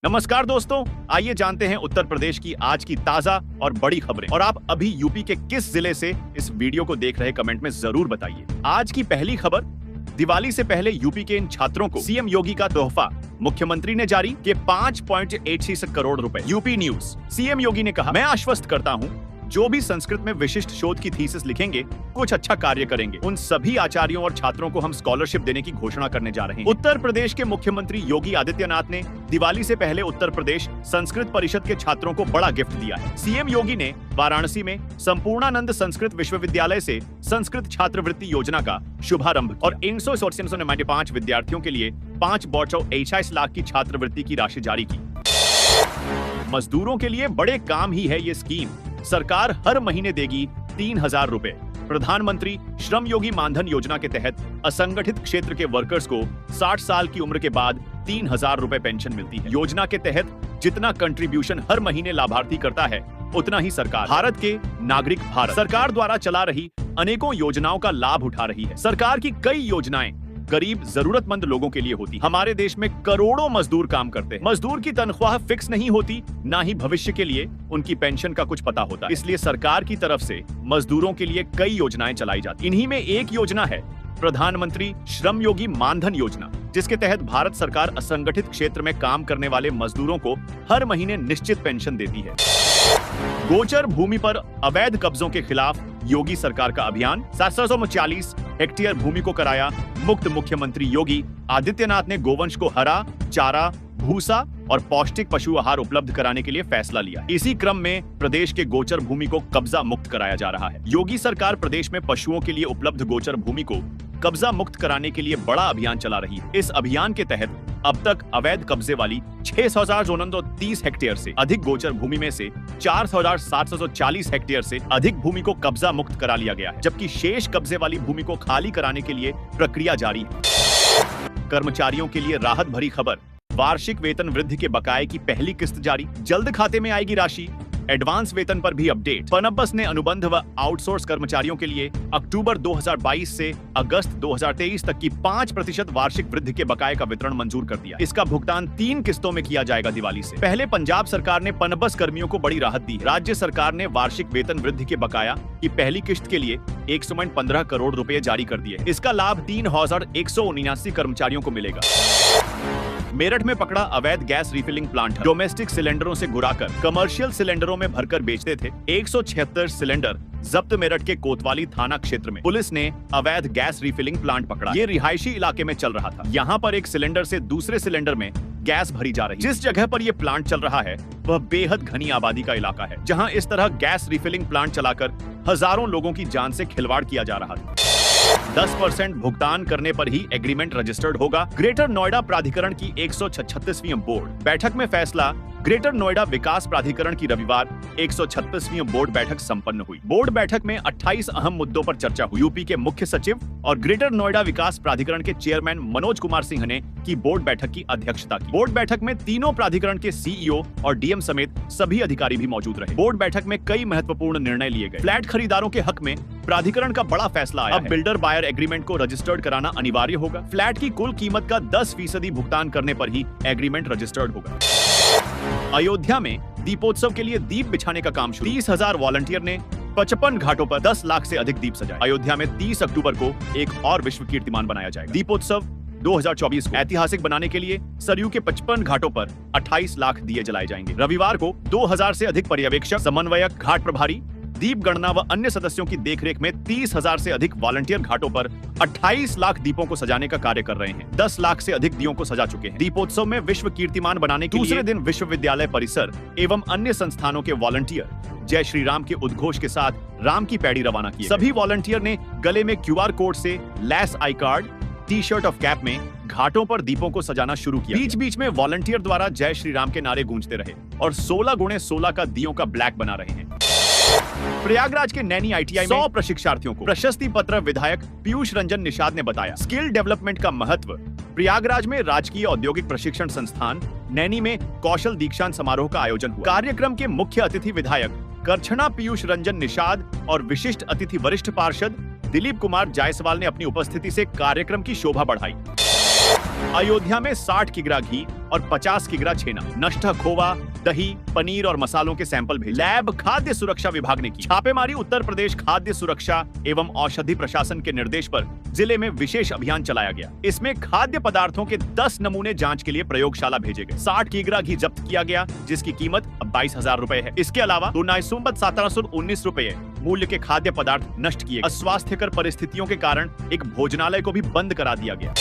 नमस्कार दोस्तों, आइए जानते हैं उत्तर प्रदेश की आज की ताजा और बड़ी खबरें। और आप अभी यूपी के किस जिले से इस वीडियो को देख रहे कमेंट में जरूर बताइए। आज की पहली खबर, दिवाली से पहले यूपी के इन छात्रों को सीएम योगी का तोहफा, मुख्यमंत्री ने जारी किए 5.86 करोड़ रुपए। यूपी न्यूज, सीएम योगी ने कहा, मैं आश्वस्त करता हूं, जो भी संस्कृत में विशिष्ट शोध की थीसिस लिखेंगे, कुछ अच्छा कार्य करेंगे, उन सभी आचार्यों और छात्रों को हम स्कॉलरशिप देने की घोषणा करने जा रहे हैं। उत्तर प्रदेश के मुख्यमंत्री योगी आदित्यनाथ ने दिवाली से पहले उत्तर प्रदेश संस्कृत परिषद के छात्रों को बड़ा गिफ्ट दिया है। सीएम योगी ने वाराणसी में संपूर्णानंद संस्कृत विश्वविद्यालय से संस्कृत छात्रवृत्ति योजना का शुभारंभ और 195 विद्यार्थियों के लिए 5.28 लाख की छात्रवृत्ति की राशि जारी की। मजदूरों के लिए बड़े काम ही है ये स्कीम। सरकार हर महीने देगी 3,000 रुपए। प्रधानमंत्री श्रम योगी मानधन योजना के तहत असंगठित क्षेत्र के वर्कर्स को 60 साल की उम्र के बाद 3,000 रुपए पेंशन मिलती है। योजना के तहत जितना कंट्रीब्यूशन हर महीने लाभार्थी करता है, उतना ही सरकार, भारत के नागरिक भारत सरकार द्वारा चला रही अनेकों योजनाओं का लाभ उठा रही है। सरकार की कई योजनाएं गरीब जरूरतमंद लोगों के लिए होती। हमारे देश में करोड़ों मजदूर काम करते हैं। मजदूर की तनख्वाह फिक्स नहीं होती, ना ही भविष्य के लिए उनकी पेंशन का कुछ पता होता। इसलिए सरकार की तरफ से मजदूरों के लिए कई योजनाएं चलाई जाती। इन्हीं में एक योजना है प्रधानमंत्री श्रम योगी मानधन योजना, जिसके तहत भारत सरकार असंगठित क्षेत्र में काम करने वाले मजदूरों को हर महीने निश्चित पेंशन देती है। गोचर भूमि पर अवैध कब्जों के खिलाफ योगी सरकार का अभियान, 740 हेक्टेयर भूमि को कराया मुक्त। मुख्यमंत्री योगी आदित्यनाथ ने गोवंश को हरा चारा, भूसा और पौष्टिक पशु आहार उपलब्ध कराने के लिए फैसला लिया। इसी क्रम में प्रदेश के गोचर भूमि को कब्जा मुक्त कराया जा रहा है। योगी सरकार प्रदेश में पशुओं के लिए उपलब्ध गोचर भूमि को कब्जा मुक्त कराने के लिए बड़ा अभियान चला रही है। इस अभियान के तहत अब तक अवैध कब्जे वाली 6,930 हेक्टेयर से अधिक गोचर भूमि में से 4,740 हेक्टेयर से अधिक भूमि को कब्जा मुक्त करा लिया गया है, जबकि शेष कब्जे वाली भूमि को खाली कराने के लिए प्रक्रिया जारी है। कर्मचारियों के लिए राहत भरी खबर, वार्षिक वेतन वृद्धि के बकाये की पहली किस्त जारी, जल्द खाते में आएगी राशि। एडवांस वेतन पर भी अपडेट। पनबस ने अनुबंध व आउटसोर्स कर्मचारियों के लिए अक्टूबर 2022 से अगस्त 2023 तक की 5% वार्षिक वृद्धि के बकाये का वितरण मंजूर कर दिया। इसका भुगतान 3 किस्तों में किया जाएगा दिवाली से पहले। पंजाब सरकार ने पनबस कर्मियों को बड़ी राहत दी। राज्य सरकार ने वार्षिक वेतन वृद्धि के बकाया की पहली किस्त के लिए 115 करोड़ रुपए जारी कर दिए। इसका लाभ 3,179 कर्मचारियों को मिलेगा। मेरठ में पकड़ा अवैध गैस रिफिलिंग प्लांट। डोमेस्टिक सिलेंडरों से घुराकर कमर्शियल सिलेंडरों में भरकर बेचते थे। 176 सिलेंडर जब्त। मेरठ के कोतवाली थाना क्षेत्र में पुलिस ने अवैध गैस रिफिलिंग प्लांट पकड़ा। ये रिहायशी इलाके में चल रहा था। यहाँ पर एक सिलेंडर से दूसरे सिलेंडर में गैस भरी जा रही। जिस जगह पर यह प्लांट चल रहा है वह बेहद घनी आबादी का इलाका है, जहां इस तरह गैस रिफिलिंग प्लांट चलाकर हजारों लोगों की जान से खिलवाड़ किया जा रहा था। 10% भुगतान करने पर ही एग्रीमेंट रजिस्टर्ड होगा। ग्रेटर नोएडा प्राधिकरण की 136वीं बोर्ड बैठक में फैसला। ग्रेटर नोएडा विकास प्राधिकरण की रविवार 136वीं बोर्ड बैठक संपन्न हुई। बोर्ड बैठक में 28 अहम मुद्दों पर चर्चा हुई। यूपी के मुख्य सचिव और ग्रेटर नोएडा विकास प्राधिकरण के चेयरमैन मनोज कुमार सिंह ने की बोर्ड बैठक की अध्यक्षता की। बोर्ड बैठक में तीनों प्राधिकरण के सीईओ और डीएम समेत सभी अधिकारी भी मौजूद रहे। बोर्ड बैठक में कई महत्वपूर्ण निर्णय लिए गए। फ्लैट खरीदारों के हक में प्राधिकरण का बड़ा फैसला आया। अब बिल्डर बायर एग्रीमेंट को रजिस्टर्ड कराना अनिवार्य होगा। फ्लैट की कुल कीमत का 10% भुगतान करने पर ही एग्रीमेंट रजिस्टर्ड होगा। अयोध्या में दीपोत्सव के लिए दीप बिछाने का काम शुरू। 30,000 वॉलंटियर ने 55 घाटों पर 10 लाख से अधिक दीप सजाए। अयोध्या में 30 अक्टूबर को एक और विश्व कीर्तिमान बनाया जाएगा। दीपोत्सव 2024 को ऐतिहासिक बनाने के लिए सरयू के 55 घाटों पर 28 लाख दिए जलाए जाएंगे। रविवार को 2000 से अधिक पर्यवेक्षक, समन्वयक, घाट प्रभारी, दीप गणना व अन्य सदस्यों की देखरेख में 30,000 से अधिक वॉलंटियर घाटों पर 28 लाख दीपों को सजाने का कार्य कर रहे हैं। 10 लाख से अधिक दियों को सजा चुके हैं। दीपोत्सव में विश्व कीर्तिमान बनाने के दूसरे दिन विश्वविद्यालय परिसर एवं अन्य संस्थानों के वॉलंटियर जय श्री राम के उद्घोष के साथ राम की पैड़ी रवाना की। सभी वॉलंटियर ने गले में QR कोड से लैस आई कार्ड, टी-शर्ट और कैप में घाटों पर दीपों को सजाना शुरू किया। बीच बीच में वॉलंटियर द्वारा जय श्री राम के नारे गूंजते रहे और 16x16 का दियों का ब्लैक बना रहे हैं। प्रयागराज के नैनी ITI में 100 प्रशिक्षार्थियों को प्रशस्ति पत्र विधायक पीयूष रंजन निषाद ने बताया। स्किल डेवलपमेंट का महत्व। प्रयागराज में राजकीय औद्योगिक प्रशिक्षण संस्थान नैनी में कौशल दीक्षांत समारोह का आयोजन हुआ। कार्यक्रम के मुख्य अतिथि विधायक करछना पीयूष रंजन निषाद और विशिष्ट अतिथि वरिष्ठ पार्षद दिलीप कुमार जायसवाल ने अपनी उपस्थिति से कार्यक्रम की शोभा बढ़ाई। अयोध्या में 60 किग्रा घी और 50 किग्रा छेना, नष्टा खोवा, दही, पनीर और मसालों के सैंपल भेजे। लैब खाद्य सुरक्षा विभाग ने की छापेमारी। उत्तर प्रदेश खाद्य सुरक्षा एवं औषधि प्रशासन के निर्देश पर जिले में विशेष अभियान चलाया गया। इसमें खाद्य पदार्थों के 10 नमूने जांच के लिए प्रयोगशाला भेजे गए। 60 किग्रा घी जब्त किया गया, जिसकी कीमत 22,000 रुपए है। इसके अलावा 1719 रुपए मूल्य के खाद्य पदार्थ नष्ट किए। अस्वास्थ्यकर परिस्थितियों के कारण एक भोजनालय को भी बंद करा दिया गया।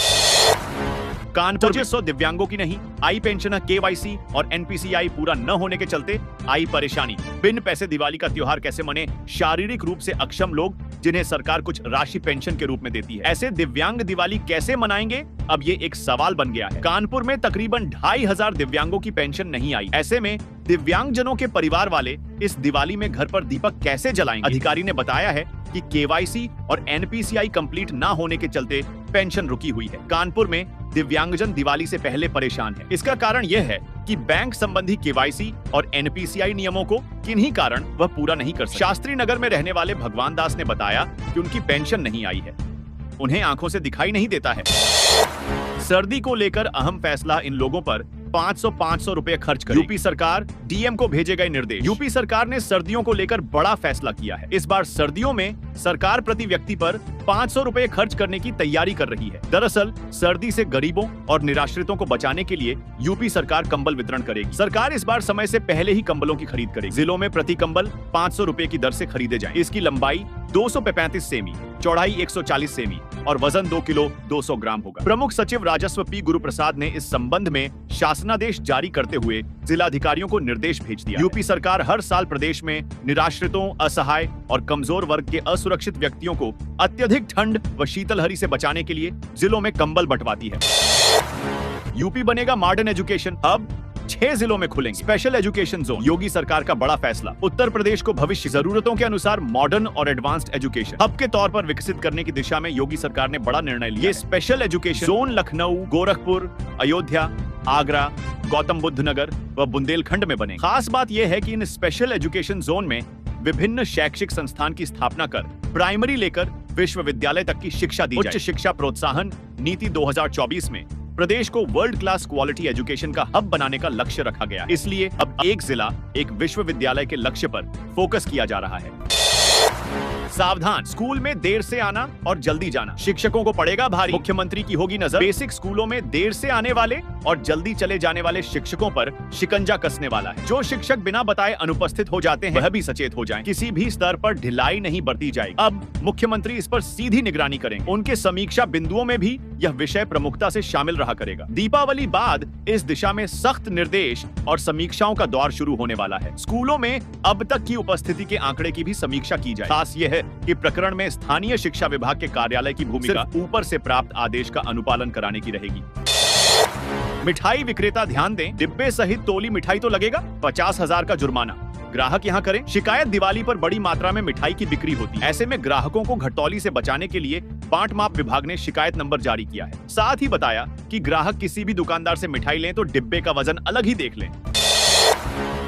कानपुर 2500 दिव्यांगों की नहीं आई पेंशन, केवाईसी और एनपीसीआई पूरा न होने के चलते आई परेशानी। बिन पैसे दिवाली का त्योहार कैसे मने शारीरिक रूप से अक्षम लोग, जिन्हें सरकार कुछ राशि पेंशन के रूप में देती है। ऐसे दिव्यांग दिवाली कैसे मनाएंगे, अब ये एक सवाल बन गया है। कानपुर में तकरीबन 2500 दिव्यांगों की पेंशन नहीं आई। ऐसे में दिव्यांगजनों के परिवार वाले इस दिवाली में घर पर दीपक कैसे जलाएंगे? अधिकारी ने बताया है कि केवाईसी और एनपीसीआई कंप्लीट ना होने के चलते पेंशन रुकी हुई है। कानपुर में दिव्यांगजन दिवाली से पहले परेशान है। इसका कारण यह है कि बैंक संबंधी केवाईसी और एनपीसीआई नियमों को किन्हीं कारण वह पूरा नहीं कर सकते। शास्त्री नगर में रहने वाले भगवान दास ने बताया कि उनकी पेंशन नहीं आई है, उन्हें आंखों से दिखाई नहीं देता है। सर्दी को लेकर अहम फैसला, इन लोगों पर 500 रुपए खर्च करेगी। यूपी सरकार, डीएम को भेजे गए निर्देश। यूपी सरकार ने सर्दियों को लेकर बड़ा फैसला किया है। इस बार सर्दियों में सरकार प्रति व्यक्ति पर 500 रुपए खर्च करने की तैयारी कर रही है। दरअसल सर्दी से गरीबों और निराश्रितों को बचाने के लिए यूपी सरकार कंबल वितरण करेगी। सरकार इस बार समय से पहले ही कंबलों की खरीद करेगी। जिलों में प्रति कंबल 500 रुपए की दर से खरीदे जाएं। इसकी लंबाई 235 सेमी, चौड़ाई 140 सेमी और वजन 2 किलो 200 ग्राम होगा। प्रमुख सचिव राजस्व पी गुरुप्रसाद ने इस संबंध में शासनादेश जारी करते हुए जिलाधिकारियों को निर्देश भेज दिया। यूपी सरकार हर साल प्रदेश में निराश्रितों, असहाय और कमजोर वर्ग के असुरक्षित व्यक्तियों को अत्यधिक ठंड व शीतलहरी से बचाने के लिए जिलों में कंबल बंटवाती है। यूपी बनेगा मॉडर्न एजुकेशन हब, 6 जिलों में खुलेंगे स्पेशल एजुकेशन जोन। योगी सरकार का बड़ा फैसला, उत्तर प्रदेश को भविष्य जरूरतों के अनुसार मॉडर्न और एडवांस्ड एजुकेशन हब के तौर पर विकसित करने की दिशा में योगी सरकार ने बड़ा निर्णय लिया। ये special education zone Lucknow, Gorakhpur, Ayodhya, Agra, Gautam Buddh Nagar व बुंदेलखंड में बने। खास बात यह है कि इन स्पेशल एजुकेशन जोन में विभिन्न शैक्षिक संस्थान की स्थापना कर प्राइमरी लेकर विश्वविद्यालय तक की शिक्षा दी जाए। उच्च शिक्षा प्रोत्साहन नीति 2024 में प्रदेश को वर्ल्ड क्लास क्वालिटी एजुकेशन का हब बनाने का लक्ष्य रखा गया। इसलिए अब एक जिला एक विश्वविद्यालय के लक्ष्य पर फोकस किया जा रहा है। सावधान, स्कूल में देर से आना और जल्दी जाना शिक्षकों को पड़ेगा भारी। मुख्यमंत्री की होगी नजर। बेसिक स्कूलों में देर से आने वाले और जल्दी चले जाने वाले शिक्षकों पर शिकंजा कसने वाला है। जो शिक्षक बिना बताए अनुपस्थित हो जाते हैं वह भी सचेत हो जाएं। किसी भी स्तर पर ढिलाई नहीं बरती जाएगी। अब मुख्यमंत्री इस पर सीधी निगरानी करेंगे। उनके समीक्षा बिंदुओं में भी यह विषय प्रमुखता से शामिल रहा करेगा। दीपावली बाद इस दिशा में सख्त निर्देश और समीक्षाओं का दौर शुरू होने वाला है। स्कूलों में अब तक की उपस्थिति के आंकड़े की भी समीक्षा की जाए। खास यह है कि प्रकरण में स्थानीय शिक्षा विभाग के कार्यालय की भूमिका सिर्फ ऊपर से प्राप्त आदेश का अनुपालन कराने की रहेगी। मिठाई विक्रेता ध्यान दें, डिब्बे सहित तोली मिठाई तो लगेगा 50,000 का जुर्माना। ग्राहक यहाँ करें शिकायत। दिवाली पर बड़ी मात्रा में मिठाई की बिक्री होती है। ऐसे में ग्राहकों को घटतौली से बचाने के लिए बाट माप विभाग ने शिकायत नंबर जारी किया है। साथ ही बताया कि ग्राहक किसी भी दुकानदार से मिठाई लें तो डिब्बे का वजन अलग ही देख लें।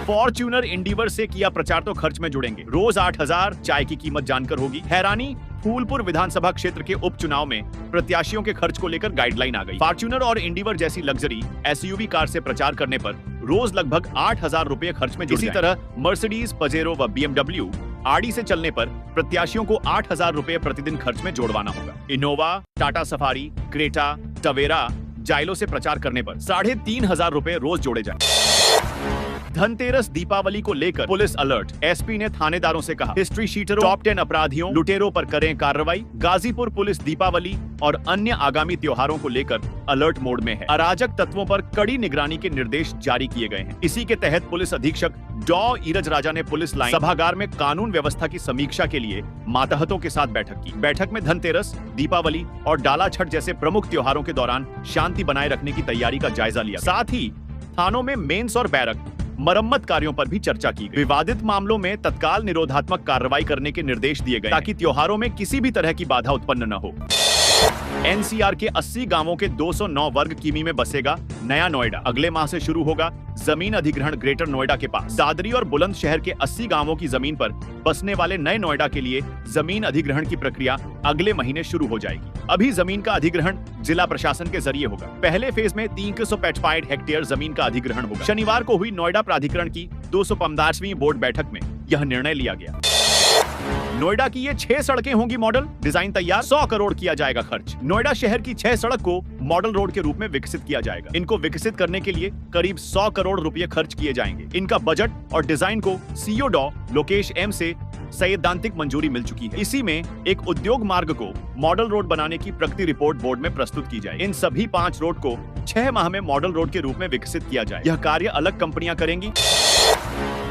फॉर्च्यूनर इंडिवर से किया प्रचार तो खर्च में जुड़ेंगे। रोज 8,000 चाय की कीमत जानकर होगी हैरानी। फूलपुर विधानसभा क्षेत्र के उपचुनाव में प्रत्याशियों के खर्च को लेकर गाइडलाइन आ गई। फॉर्च्यूनर और इंडिवर जैसी लग्जरी एसयूवी कार से प्रचार करने पर रोज लगभग 8,000 रुपए खर्च में जुड़ जाएंगे। इसी तरह मर्सिडीज, पजेरो व BMW आड़ी से चलने पर प्रत्याशियों को 8,000 रुपए प्रतिदिन खर्च में जोड़वाना होगा। Innova, Tata safari, Creta, Tavera, Xylo से प्रचार करने पर 3,500 रुपए रोज जोड़े जाए। धनतेरस दीपावली को लेकर पुलिस अलर्ट। एसपी ने थानेदारों से कहा, हिस्ट्री शीटरों, टॉप 10 अपराधियों, लुटेरों पर करें कार्रवाई। गाजीपुर पुलिस दीपावली और अन्य आगामी त्योहारों को लेकर अलर्ट मोड में है। अराजक तत्वों पर कड़ी निगरानी के निर्देश जारी किए गए हैं। इसी के तहत पुलिस अधीक्षक डॉ ईरज राजा ने पुलिस लाइन सभागार में कानून व्यवस्था की समीक्षा के लिए मातहतों के साथ बैठक की। बैठक में धनतेरस, दीपावली और डाला छठ जैसे प्रमुख त्योहारों के दौरान शांति बनाए रखने की तैयारी का जायजा लिया। साथ ही थानों में मेंस और बैरक मरम्मत कार्यों पर भी चर्चा की गई। विवादित मामलों में तत्काल निरोधात्मक कार्रवाई करने के निर्देश दिए गए ताकि त्योहारों में किसी भी तरह की बाधा उत्पन्न न हो। एनसीआर के 80 गांवों के 209 वर्ग किमी में बसेगा नया नोएडा। अगले माह से शुरू होगा जमीन अधिग्रहण ग्रेटर नोएडा के पास। दादरी और बुलंदशहर के 80 गांवों की जमीन पर बसने वाले नए नोएडा के लिए जमीन अधिग्रहण की प्रक्रिया अगले महीने शुरू हो जाएगी। अभी जमीन का अधिग्रहण जिला प्रशासन के जरिए होगा। पहले फेज में 385 हेक्टेयर जमीन का अधिग्रहण होगा। शनिवार को हुई नोएडा प्राधिकरण की 215वीं बोर्ड बैठक में यह निर्णय लिया गया। नोएडा की ये 6 सड़कें होंगी मॉडल। डिजाइन तैयार, 100 करोड़ किया जाएगा खर्च। नोएडा शहर की 6 सड़क को मॉडल रोड के रूप में विकसित किया जाएगा। इनको विकसित करने के लिए करीब 100 करोड़ रुपए खर्च किए जाएंगे। इनका बजट और डिजाइन को सीईओ डॉ लोकेश एम से सैद्धांतिक मंजूरी मिल चुकी है। इसी में एक उद्योग मार्ग को मॉडल रोड बनाने की प्रगति रिपोर्ट बोर्ड में प्रस्तुत की जाए। इन सभी 5 रोड को 6 माह में मॉडल रोड के रूप में विकसित किया जाए। यह कार्य अलग कंपनियां करेंगी।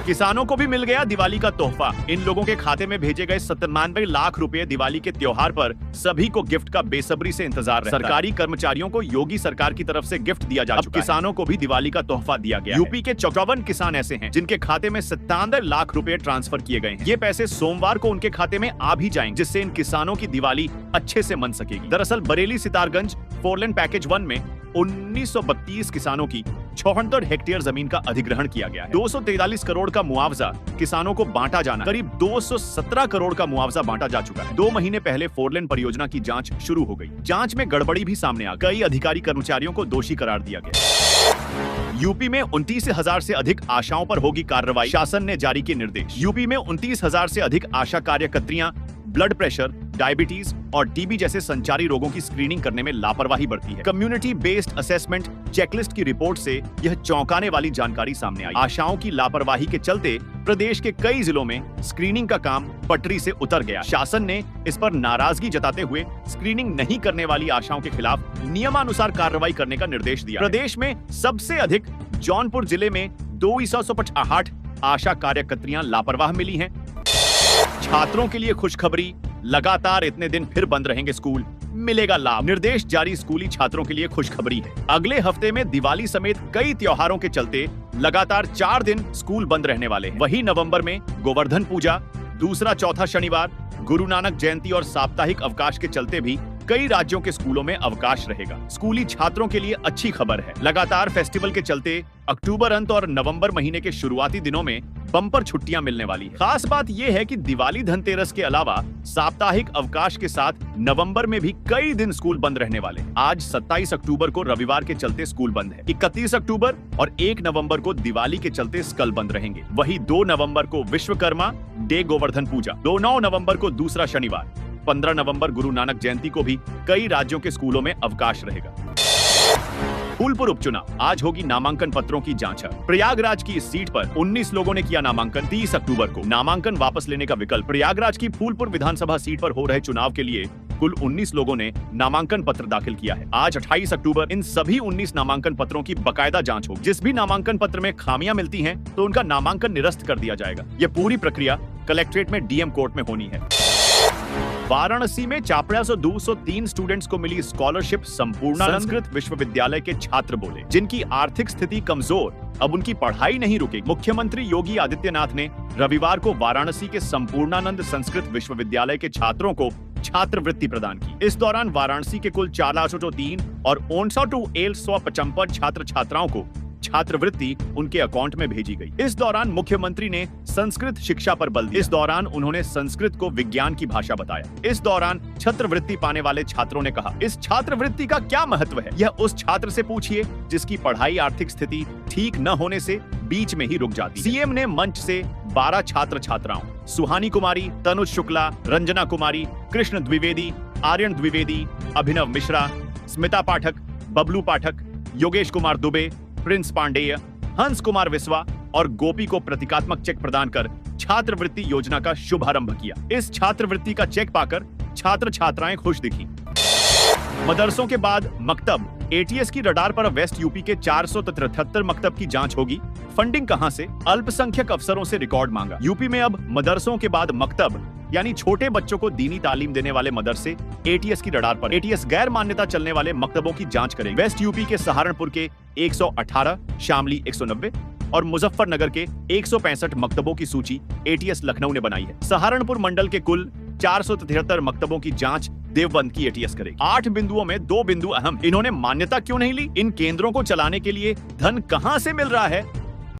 किसानों को भी मिल गया दिवाली का तोहफा। इन लोगों के खाते में भेजे गए 97 लाख रुपए दिवाली के त्योहार पर सभी को गिफ्ट का बेसब्री से इंतजार रहता है। सरकारी कर्मचारियों को योगी सरकार की तरफ से गिफ्ट दिया जा चुका है। किसानों को भी दिवाली का तोहफा दिया गया। यूपी के 54 किसान ऐसे हैं जिनके खाते में 97 लाख रुपए ट्रांसफर किए गए हैं। ये पैसे सोमवार को उनके खाते में आ भी जाएंगे, जिससे इन किसानों की दिवाली अच्छे से मन सकेगी। दरअसल बरेली सितारगंज 4 लेन पैकेज 1 में 1932 किसानों की 74 हेक्टेयर जमीन का अधिग्रहण किया गया है। 243 करोड़ का मुआवजा किसानों को बांटा जाना, करीब 217 करोड़ का मुआवजा बांटा जा चुका है। 2 महीने पहले 4 लेन परियोजना की जांच शुरू हो गई। जांच में गड़बड़ी भी सामने आ गई। कई अधिकारी कर्मचारियों को दोषी करार दिया गया। यूपी में 29,000 से अधिक आशाओं पर होगी कार्रवाई। शासन ने जारी किए निर्देश। यूपी में 29,000 से अधिक आशा कार्यकर्तियां ब्लड प्रेशर, डायबिटीज और टीबी जैसे संचारी रोगों की स्क्रीनिंग करने में लापरवाही बरती है। कम्युनिटी बेस्ड असेसमेंट चेकलिस्ट की रिपोर्ट से यह चौंकाने वाली जानकारी सामने आई। आशाओं की लापरवाही के चलते प्रदेश के कई जिलों में स्क्रीनिंग का काम पटरी से उतर गया। शासन ने इस पर नाराजगी जताते हुए स्क्रीनिंग नहीं करने वाली आशाओं के खिलाफ नियमानुसार कार्रवाई करने का निर्देश दिया। प्रदेश में सबसे अधिक जौनपुर जिले में 258 आशा कार्यकर्तियां लापरवाह मिली हैं। छात्रों के लिए खुशखबरी, लगातार इतने दिन फिर बंद रहेंगे स्कूल, मिलेगा लाभ। निर्देश जारी स्कूली छात्रों के लिए खुशखबरी है। अगले हफ्ते में दिवाली समेत कई त्योहारों के चलते लगातार 4 दिन स्कूल बंद रहने वाले हैं। वहीं नवंबर में गोवर्धन पूजा, दूसरा चौथा शनिवार, गुरु नानक जयंती और साप्ताहिक अवकाश के चलते भी कई राज्यों के स्कूलों में अवकाश रहेगा। स्कूली छात्रों के लिए अच्छी खबर है। लगातार फेस्टिवल के चलते अक्टूबर अंत और नवंबर महीने के शुरुआती दिनों में बम्पर छुट्टियां मिलने वाली है। खास बात यह है कि दिवाली धनतेरस के अलावा साप्ताहिक अवकाश के साथ नवंबर में भी कई दिन स्कूल बंद रहने वाले हैं। आज 27 अक्टूबर को रविवार के चलते स्कूल बंद है। 31 अक्टूबर और 1 नवंबर को दिवाली के चलते स्कूल बंद रहेंगे। वहीं 2 नवंबर को विश्वकर्मा डे गोवर्धन पूजा, 9 नवंबर को दूसरा शनिवार, 15 नवंबर गुरु नानक जयंती को भी कई राज्यों के स्कूलों में अवकाश रहेगा। फूलपुर उपचुनाव, आज होगी नामांकन पत्रों की जांच। प्रयागराज की इस सीट पर 19 लोगों ने किया नामांकन। 30 अक्टूबर को नामांकन वापस लेने का विकल्प। प्रयागराज की फूलपुर विधानसभा सीट पर हो रहे चुनाव के लिए कुल 19 लोगों ने नामांकन पत्र दाखिल किया है। आज 28 अक्टूबर इन सभी 19 नामांकन पत्रों की बकायदा जांच होगी। जिस भी नामांकन पत्र में खामियां मिलती हैं, तो उनका नामांकन निरस्त कर दिया जाएगा। यह पूरी प्रक्रिया कलेक्ट्रेट में डीएम कोर्ट में होनी है। वाराणसी में चापड़ा से 203 स्टूडेंट्स को मिली स्कॉलरशिप। संपूर्ण संस्कृत विश्वविद्यालय के छात्र बोले, जिनकी आर्थिक स्थिति कमजोर, अब उनकी पढ़ाई नहीं रुकेगी। मुख्यमंत्री योगी आदित्यनाथ ने रविवार को वाराणसी के संपूर्णानंद संस्कृत विश्वविद्यालय के छात्रों को छात्रवृत्ति प्रदान की। इस दौरान वाराणसी के कुल 403 और 155 छात्र छात्राओं को छात्रवृत्ति उनके अकाउंट में भेजी गई। इस दौरान मुख्यमंत्री ने संस्कृत शिक्षा पर बल दिया। इस दौरान उन्होंने संस्कृत को विज्ञान की भाषा बताया। इस दौरान छात्रवृत्ति पाने वाले छात्रों ने कहा, इस छात्रवृत्ति का क्या महत्व है, यह उस छात्र से पूछिए जिसकी पढ़ाई आर्थिक स्थिति ठीक न होने से बीच में ही रुक जाती। सीएम ने मंच से 12 छात्र छात्राओं सुहानी कुमारी, तनुज शुक्ला, रंजना कुमारी, कृष्ण द्विवेदी, आर्यन द्विवेदी, अभिनव मिश्रा, स्मिता पाठक, बबलू पाठक, योगेश कुमार दुबे, प्रिंस पांडेय, हंस कुमार विश्वा और गोपी को प्रतीकात्मक चेक प्रदान कर छात्रवृत्ति योजना का शुभारंभ किया। इस छात्रवृत्ति का चेक पाकर छात्र छात्राएं खुश दिखी। मदरसों के बाद मकतब, एटीएस की रडार पर वेस्ट यूपी के 473 मकतब की जांच होगी। फंडिंग कहां से? अल्पसंख्यक अफसरों से रिकॉर्ड मांगा। यूपी में अब मदरसों के बाद मकतब यानी छोटे बच्चों को दीनी तालीम देने वाले मदरसे एटीएस की रडार पर। एटीएस गैर मान्यता चलने वाले मकतबों की जांच करेगी। वेस्ट यूपी के सहारनपुर के 118, शामली 190 और मुजफ्फरनगर के 165 मकतबों की सूची एटीएस लखनऊ ने बनाई है। सहारनपुर मंडल के कुल 473 मकतबों की जांच देवबंद की एटीएस करेगी। 8 बिंदुओं में 2 बिंदु अहम। इन्होंने मान्यता क्यों नहीं ली? इन केंद्रों को चलाने के लिए धन कहां से मिल रहा है?